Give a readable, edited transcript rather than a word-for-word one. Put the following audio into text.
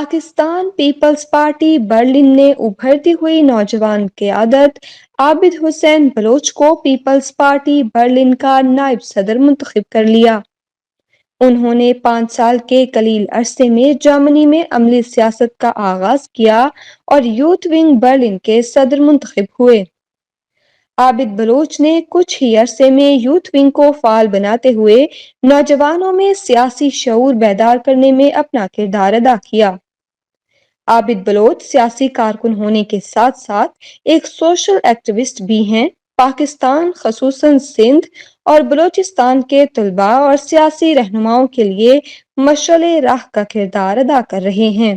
Pakistan Peoples party Berlin نے ابھرتی ہوئی نوجوان قیادت عابد حسین بلوچ کو پیپلز پارٹی برلن کا نائب صدر منتخب کر لیا۔ انہوں نے 5 سال کے قلیل عرصے میں جرمنی میں عملی سیاست کا آغاز کیا اور یوتھ ونگ برلن کے صدر منتخب ہوئے۔ عابد بلوچ نے کچھ ہی عرصے میں یوتھ ونگ کو فعال بناتے ہوئے نوجوانوں میں سیاسی شعور بیدار کرنے میں اپنا کردار ادا کیا۔ عابد بلوچ سیاسی کارکن ہونے کے ساتھ ساتھ ایک سوشل ایکٹیوسٹ بھی ہیں۔ پاکستان خصوصاً سندھ اور بلوچستان کے طلباء اور سیاسی رہنماؤں کے لیے مشعل راہ کا کردار ادا کر رہے ہیں۔